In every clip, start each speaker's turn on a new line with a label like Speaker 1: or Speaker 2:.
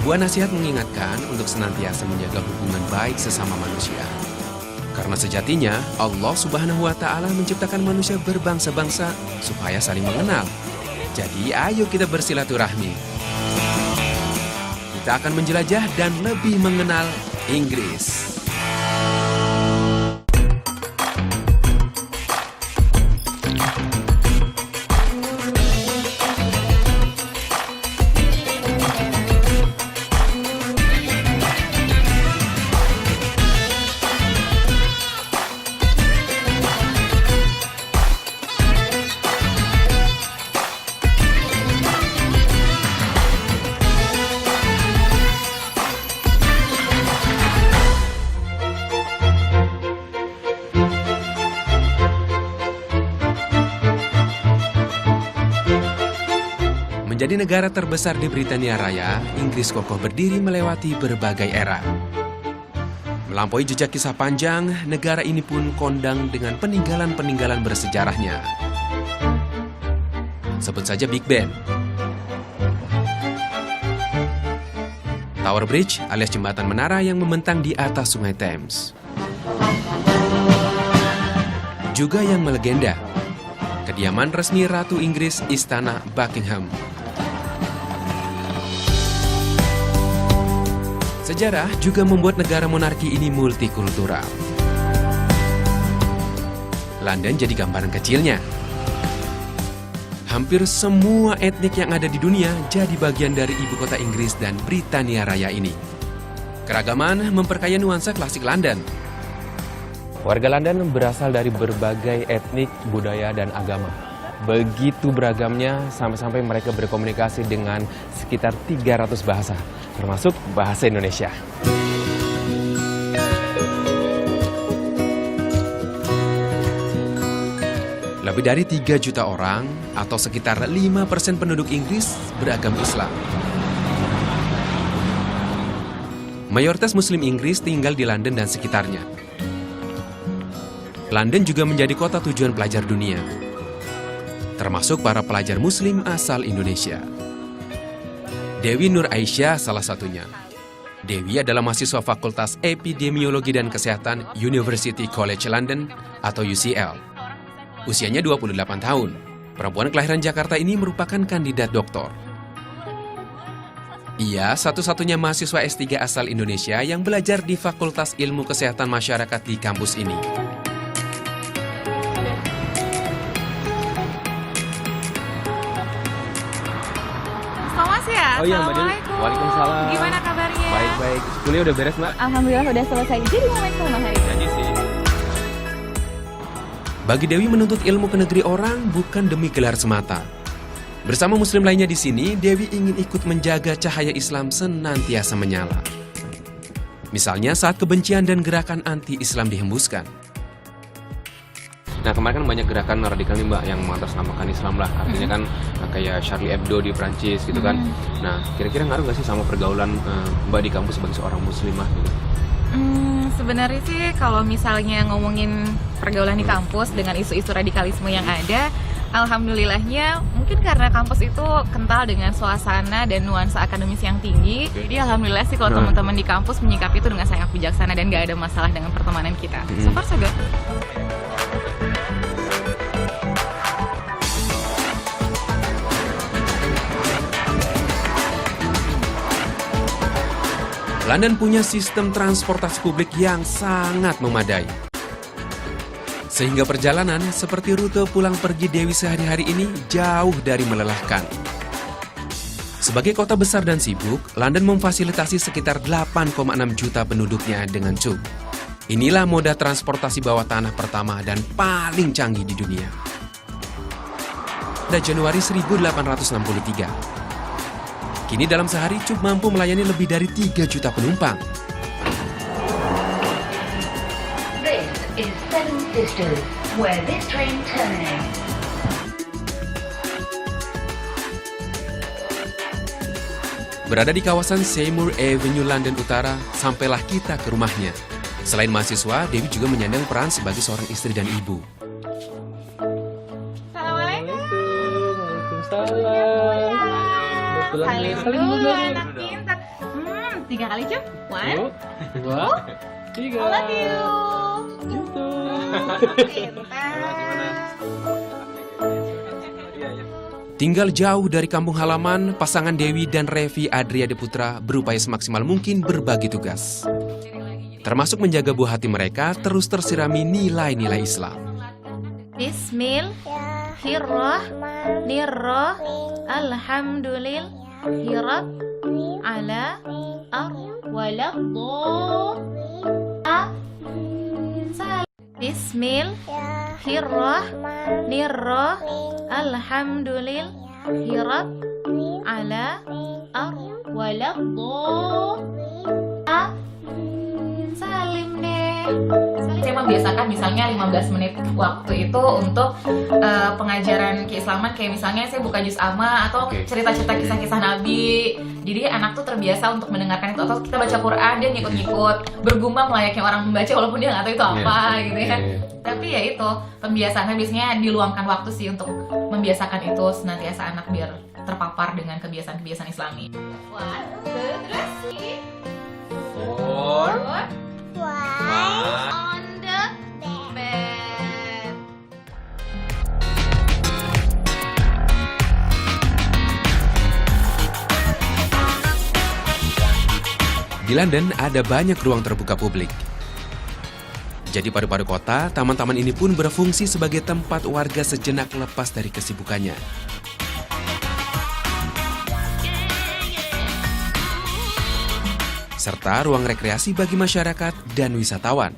Speaker 1: Sebuah nasihat mengingatkan untuk senantiasa menjaga hubungan baik sesama manusia. Karena sejatinya Allah Subhanahu wa Ta'ala menciptakan manusia berbangsa-bangsa supaya saling mengenal. Jadi ayo kita bersilaturahmi. Kita akan menjelajah dan lebih mengenal Inggris. Menjadi negara terbesar di Britania Raya, Inggris kokoh berdiri melewati berbagai era. Melampaui jejak kisah panjang, negara ini pun kondang dengan peninggalan-peninggalan bersejarahnya. Sebut saja Big Ben, Tower Bridge alias jembatan menara yang membentang di atas Sungai Thames. Juga yang melegenda, kediaman resmi Ratu Inggris, Istana Buckingham. Sejarah juga membuat negara monarki ini multikultural. London jadi gambaran kecilnya. Hampir semua etnik yang ada di dunia jadi bagian dari ibu kota Inggris dan Britania Raya ini. Keragaman memperkaya nuansa klasik London. Warga London berasal dari berbagai etnik, budaya, dan agama. Begitu beragamnya sampai-sampai mereka berkomunikasi dengan sekitar 300 bahasa, termasuk bahasa Indonesia. Lebih dari 3 juta orang atau sekitar 5% penduduk Inggris beragama Islam. Mayoritas Muslim Inggris tinggal di London dan sekitarnya. London juga menjadi kota tujuan pelajar dunia, termasuk para pelajar Muslim asal Indonesia. Dewi Nur Aisyah salah satunya. Dewi adalah mahasiswa Fakultas Epidemiologi dan Kesehatan University College London atau UCL. Usianya 28 tahun. Perempuan kelahiran Jakarta ini merupakan kandidat doktor. Ia satu-satunya mahasiswa S3 asal Indonesia yang belajar di Fakultas Ilmu Kesehatan Masyarakat di kampus ini.
Speaker 2: Ya?
Speaker 3: Oh iya Mbak Dewi, waalaikumsalam.
Speaker 2: Gimana kabarnya?
Speaker 3: Baik-baik, kuliah udah beres Mbak?
Speaker 2: Alhamdulillah udah selesai, jadi mau main ke rumah hari ini.
Speaker 3: Jadi sih.
Speaker 1: Bagi Dewi menuntut ilmu ke negeri orang bukan demi gelar semata. Bersama muslim lainnya di sini, Dewi ingin ikut menjaga cahaya Islam senantiasa menyala. Misalnya saat kebencian dan gerakan anti-Islam dihembuskan.
Speaker 3: Nah kemarin kan banyak gerakan radikal nih Mbak yang mengatasnamakan Islam lah. Artinya kan kayak Charlie Hebdo di Prancis gitu kan. Nah kira-kira ngaruh gak sih sama pergaulan Mbak di kampus sebagai seorang muslimah gitu?
Speaker 2: Sebenarnya sih kalau misalnya ngomongin pergaulan di kampus dengan isu-isu radikalisme yang ada, alhamdulillahnya mungkin karena kampus itu kental dengan suasana dan nuansa akademis yang tinggi. Jadi alhamdulillah sih kalau teman-teman di kampus menyikapi itu dengan sangat bijaksana dan gak ada masalah dengan pertemanan kita. So far so good.
Speaker 1: London punya sistem transportasi publik yang sangat memadai. Sehingga perjalanan seperti rute pulang pergi Dewi sehari-hari ini jauh dari melelahkan. Sebagai kota besar dan sibuk, London memfasilitasi sekitar 8,6 juta penduduknya dengan Tube. Inilah moda transportasi bawah tanah pertama dan paling canggih di dunia. Pada Januari 1863. Kini dalam sehari Tube mampu melayani lebih dari 3 juta penumpang.
Speaker 4: This is Seven Sisters, where this train terminates.
Speaker 1: Berada di kawasan Seymour Avenue, London Utara, sampailah kita ke rumahnya. Selain mahasiswa, Dewi juga menyandang peran sebagai seorang istri dan ibu.
Speaker 2: Assalamualaikum.
Speaker 3: Waalaikumsalam.
Speaker 2: Salim dulu anak pintar. 3 kali cium. 1,
Speaker 5: 2, 3.
Speaker 2: I love you.
Speaker 5: Gitu.
Speaker 1: Tinggal jauh dari kampung halaman, pasangan Dewi dan Revi Adriade Putra berupaya semaksimal mungkin berbagi tugas. Termasuk menjaga buah hati mereka terus tersirami nilai-nilai Islam.
Speaker 2: Bismillahirrahmanirrahim. Alhamdulillah ala Bismillahirrahmanirrahim. Alhamdulillah ala salim deh. Saya membiasakan misalnya 15 menit waktu itu untuk pengajaran keislaman, kayak misalnya saya buka juz amma atau cerita-cerita kisah-kisah Nabi. Jadi anak tuh terbiasa untuk mendengarkan itu, atau kita baca Quran dia ngikut-ngikut bergumam layaknya orang membaca walaupun dia nggak tahu itu apa gitu ya. Tapi ya itu pembiasaannya biasanya diluangkan waktu sih untuk membiasakan itu senantiasa anak biar terpapar dengan kebiasaan-kebiasaan Islami. Terus sih. On the bed.
Speaker 1: Di London ada banyak ruang terbuka publik. Jadi paru-paru kota, taman-taman ini pun berfungsi sebagai tempat warga sejenak lepas dari kesibukannya. Serta ruang rekreasi bagi masyarakat dan wisatawan.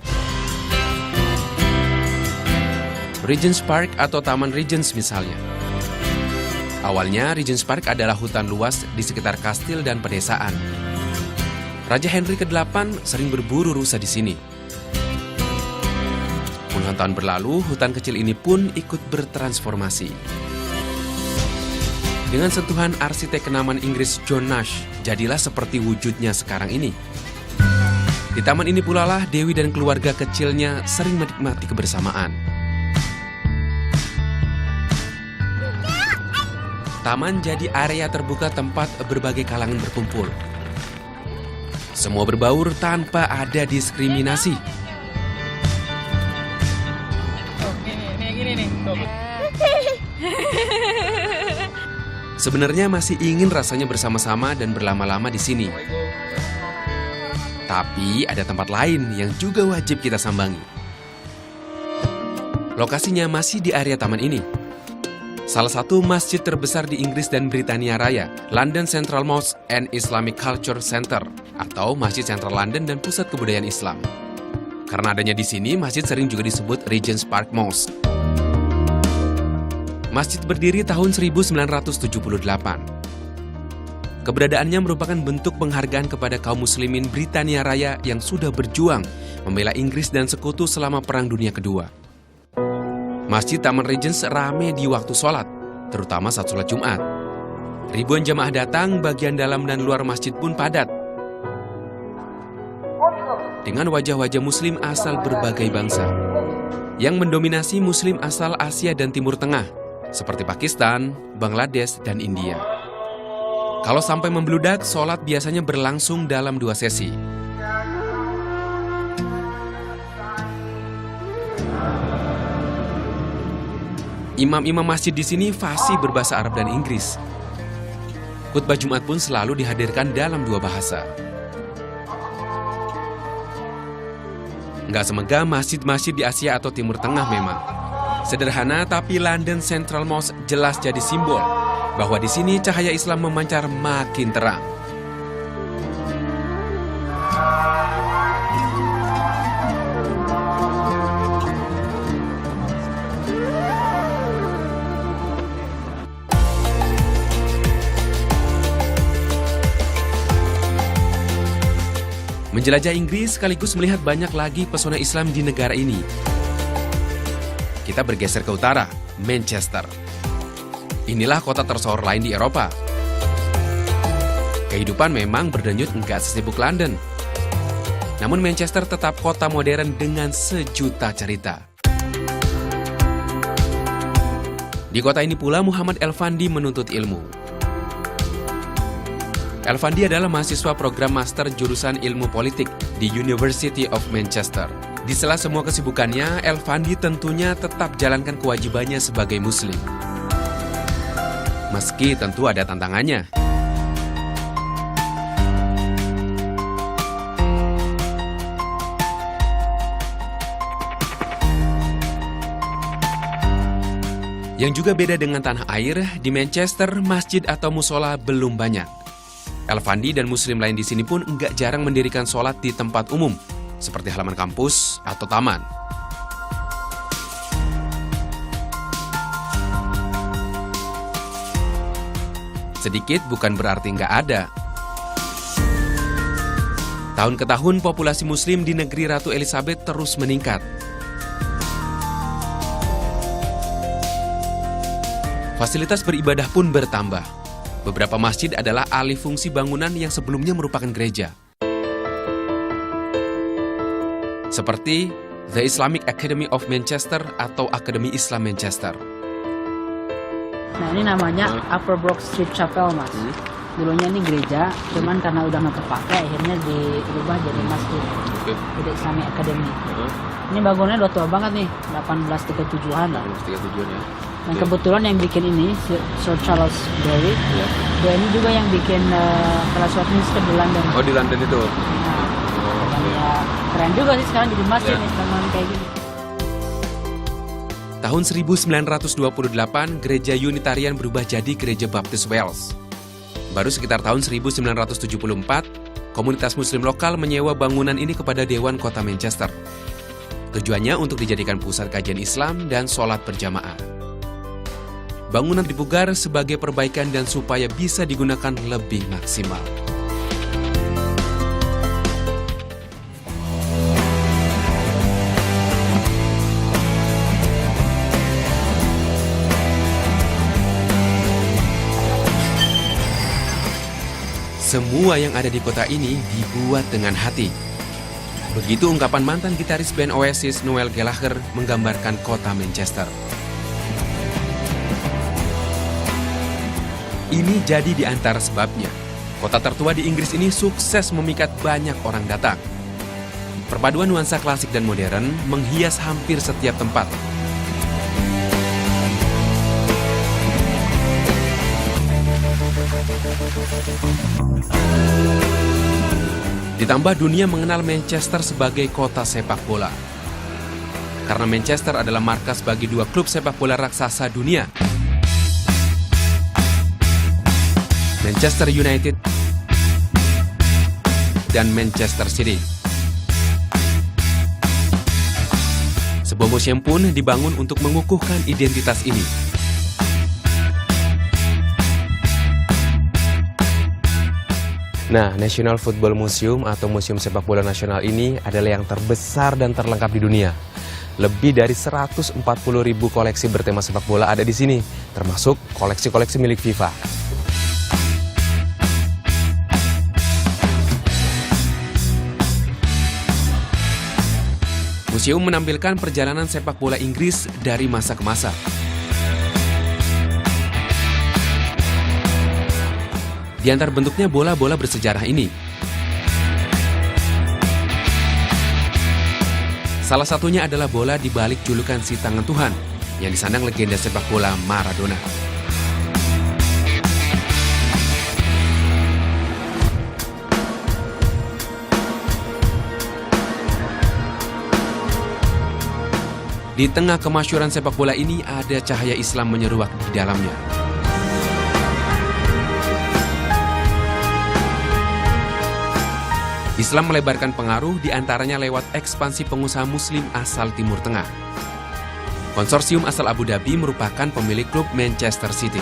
Speaker 1: Regent's Park atau Taman Regents misalnya. Awalnya Regent's Park adalah hutan luas di sekitar kastil dan pedesaan. Raja Henry ke-8 sering berburu rusa di sini. Puluhan tahun berlalu, hutan kecil ini pun ikut bertransformasi. Dengan sentuhan arsitek kenamaan Inggris John Nash, jadilah seperti wujudnya sekarang ini. Di taman ini pula lah Dewi dan keluarga kecilnya sering menikmati kebersamaan. Taman jadi area terbuka tempat berbagai kalangan berkumpul. Semua berbaur tanpa ada diskriminasi. Sebenarnya masih ingin rasanya bersama-sama dan berlama-lama di sini. Tapi ada tempat lain yang juga wajib kita sambangi. Lokasinya masih di area taman ini. Salah satu masjid terbesar di Inggris dan Britania Raya, London Central Mosque and Islamic Culture Center, atau Masjid Sentral London dan Pusat Kebudayaan Islam. Karena adanya di sini, masjid sering juga disebut Regent's Park Mosque. Masjid berdiri tahun 1978. Keberadaannya merupakan bentuk penghargaan kepada kaum muslimin Britania Raya yang sudah berjuang membela Inggris dan sekutu selama Perang Dunia Kedua. Masjid Taman Regents ramai di waktu sholat, terutama saat sholat Jumat. Ribuan jamaah datang, bagian dalam dan luar masjid pun padat. Dengan wajah-wajah muslim asal berbagai bangsa. Yang mendominasi muslim asal Asia dan Timur Tengah, seperti Pakistan, Bangladesh, dan India. Kalau sampai membludak, sholat biasanya berlangsung dalam 2 sesi. Imam-imam masjid di sini fasih berbahasa Arab dan Inggris. Khutbah Jumat pun selalu dihadirkan dalam 2 bahasa. Nggak semegah masjid-masjid di Asia atau Timur Tengah memang. Sederhana, tapi London Central Mosque jelas jadi simbol bahwa di sini cahaya Islam memancar makin terang. Menjelajah Inggris sekaligus melihat banyak lagi pesona Islam di negara ini. Kita bergeser ke utara, Manchester. Inilah kota tersohor lain di Eropa. Kehidupan memang berdenyut enggak sesibuk London. Namun Manchester tetap kota modern dengan sejuta cerita. Di kota ini pula Muhammad Elfandi menuntut ilmu. Elfandi adalah mahasiswa program master jurusan ilmu politik di University of Manchester. Di sela semua kesibukannya, Elfandi tentunya tetap jalankan kewajibannya sebagai muslim. Meski tentu ada tantangannya. Yang juga beda dengan tanah air, di Manchester masjid atau musola belum banyak. Elfandi dan muslim lain di sini pun enggak jarang mendirikan sholat di tempat umum, seperti halaman kampus atau taman. Sedikit bukan berarti enggak ada. Tahun ke tahun populasi muslim di negeri Ratu Elizabeth terus meningkat. Fasilitas beribadah pun bertambah. Beberapa masjid adalah alih fungsi bangunan yang sebelumnya merupakan gereja. Seperti The Islamic Academy of Manchester atau Akademi Islam Manchester.
Speaker 6: Nah ini namanya Upper Brook Street Chapel, Mas. Dulunya ini gereja, cuman karena udah nggak terpakai akhirnya dirubah jadi masjid. The Islamic Academy. Ini bangunannya udah tua banget nih, 1837-an lah.
Speaker 3: 1837 ya.
Speaker 6: Dan kebetulan yang bikin ini Sir Charles Barry, dia ini juga yang bikin Palace of Westminster di London.
Speaker 3: Oh, di London itu.
Speaker 6: Dan ya keren juga sih sekarang jadi masjid nih bangunan kayak gini.
Speaker 1: Tahun 1928, gereja Unitarian berubah jadi Gereja Baptis Wales. Baru sekitar tahun 1974, komunitas muslim lokal menyewa bangunan ini kepada Dewan Kota Manchester. Tujuannya untuk dijadikan pusat kajian Islam dan sholat berjamaah. Bangunan dipugar sebagai perbaikan dan supaya bisa digunakan lebih maksimal. Semua yang ada di kota ini dibuat dengan hati. Begitu ungkapan mantan gitaris band Oasis Noel Gallagher menggambarkan kota Manchester. Ini jadi di antara sebabnya. Kota tertua di Inggris ini sukses memikat banyak orang datang. Perpaduan nuansa klasik dan modern menghias hampir setiap tempat. Ditambah dunia mengenal Manchester sebagai kota sepak bola. Karena Manchester adalah markas bagi dua klub sepak bola raksasa dunia, Manchester United dan Manchester City. Sebuah museum pun dibangun untuk mengukuhkan identitas ini. Nah, National Football Museum atau Museum Sepak Bola Nasional ini adalah yang terbesar dan terlengkap di dunia. Lebih dari 140.000 koleksi bertema sepak bola ada di sini, termasuk koleksi-koleksi milik FIFA. Museum menampilkan perjalanan sepak bola Inggris dari masa ke masa. Di antara bentuknya bola-bola bersejarah ini. Salah satunya adalah bola di balik julukan si tangan Tuhan yang disandang legenda sepak bola Maradona. Di tengah kemasyhuran sepak bola ini ada cahaya Islam menyeruak di dalamnya. Islam melebarkan pengaruh diantaranya lewat ekspansi pengusaha muslim asal Timur Tengah. Konsorsium asal Abu Dhabi merupakan pemilik klub Manchester City.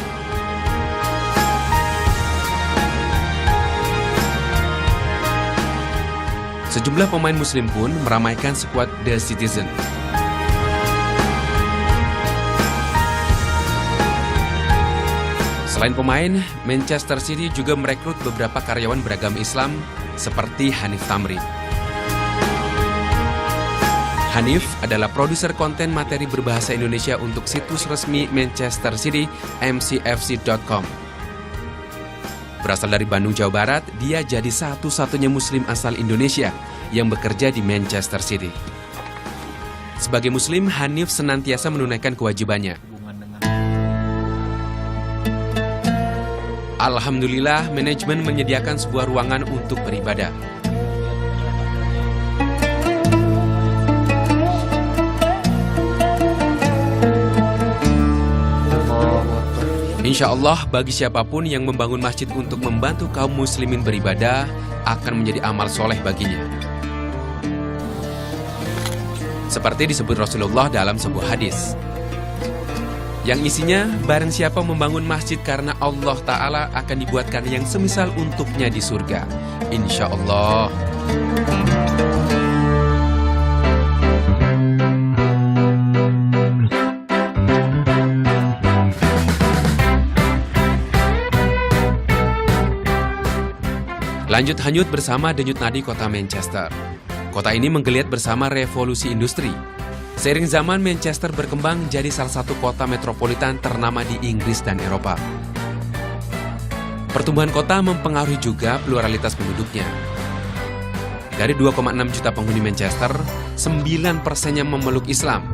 Speaker 1: Sejumlah pemain muslim pun meramaikan skuad The Citizen. Selain pemain, Manchester City juga merekrut beberapa karyawan beragama Islam seperti Hanif Tamrin. Hanif adalah produser konten materi berbahasa Indonesia untuk situs resmi Manchester City, mcfc.com. Berasal dari Bandung, Jawa Barat, dia jadi satu-satunya muslim asal Indonesia yang bekerja di Manchester City. Sebagai muslim, Hanif senantiasa menunaikan kewajibannya. Alhamdulillah, manajemen menyediakan sebuah ruangan untuk beribadah. Insya Allah, bagi siapapun yang membangun masjid untuk membantu kaum muslimin beribadah, akan menjadi amal soleh baginya. Seperti disebut Rasulullah dalam sebuah hadis, yang isinya, barang siapa membangun masjid karena Allah Ta'ala akan dibuatkan yang semisal untuknya di surga. Insya Allah. Lanjut hanyut bersama denyut nadi kota Manchester. Kota ini menggeliat bersama revolusi industri. Seiring zaman, Manchester berkembang jadi salah satu kota metropolitan ternama di Inggris dan Eropa. Pertumbuhan kota mempengaruhi juga pluralitas penduduknya. Dari 2,6 juta penghuni Manchester, 9%-nya memeluk Islam.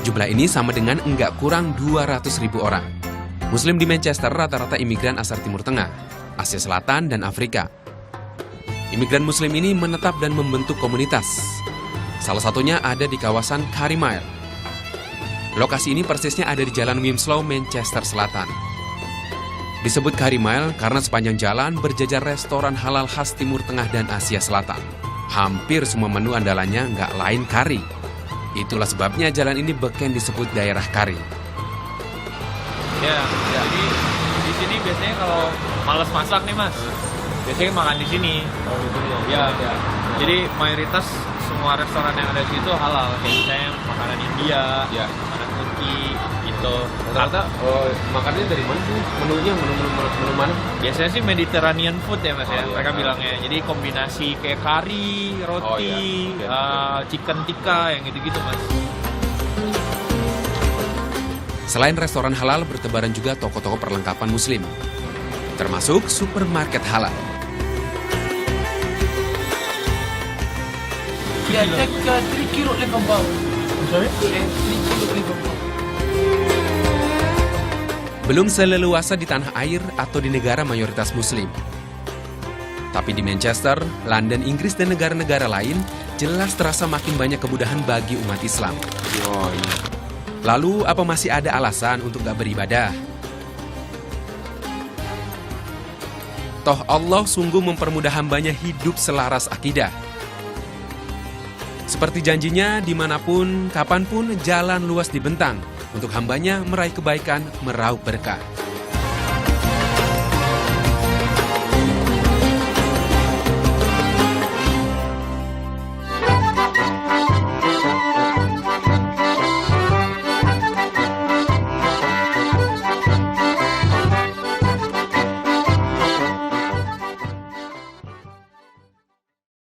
Speaker 1: Jumlah ini sama dengan enggak kurang 200.000 orang. Muslim di Manchester rata-rata imigran asal Timur Tengah, Asia Selatan, dan Afrika. Imigran muslim ini menetap dan membentuk komunitas. Salah satunya ada di kawasan Carrymile. Lokasi ini persisnya ada di Jalan Winslow, Manchester Selatan. Disebut Carrymile karena sepanjang jalan berjajar restoran halal khas Timur Tengah dan Asia Selatan. Hampir semua menu andalannya nggak lain kari. Itulah sebabnya jalan ini beken disebut daerah kari.
Speaker 7: Ya, jadi di sini biasanya kalau malas masak nih mas, biasanya makan di sini. Oh gitu ya. Ya. Jadi mayoritas semua restoran yang ada di situ halal, kayak misalnya makanan India, makanan Turki, gitu.
Speaker 3: Rata-rata makannya dari mana sih? Menunya menu mana?
Speaker 7: Biasanya sih Mediterranean food ya mas ya, mereka bilangnya. Jadi kombinasi kayak kari, roti, chicken tikka, yang gitu-gitu mas.
Speaker 1: Selain restoran halal, bertebaran juga toko-toko perlengkapan muslim, termasuk supermarket halal.
Speaker 5: Yeah, take 3 kilo liver ball. Sorry? 3 kilo liver ball.
Speaker 1: Belum seleluasa di tanah air atau di negara mayoritas muslim. Tapi di Manchester, London, Inggris, dan negara-negara lain, jelas terasa makin banyak kemudahan bagi umat Islam. Lalu, apa masih ada alasan untuk gak beribadah? Toh Allah sungguh mempermudah hambanya hidup selaras akidah. Seperti janjinya, dimanapun, kapanpun, jalan luas dibentang untuk hambanya meraih kebaikan, meraup berkah.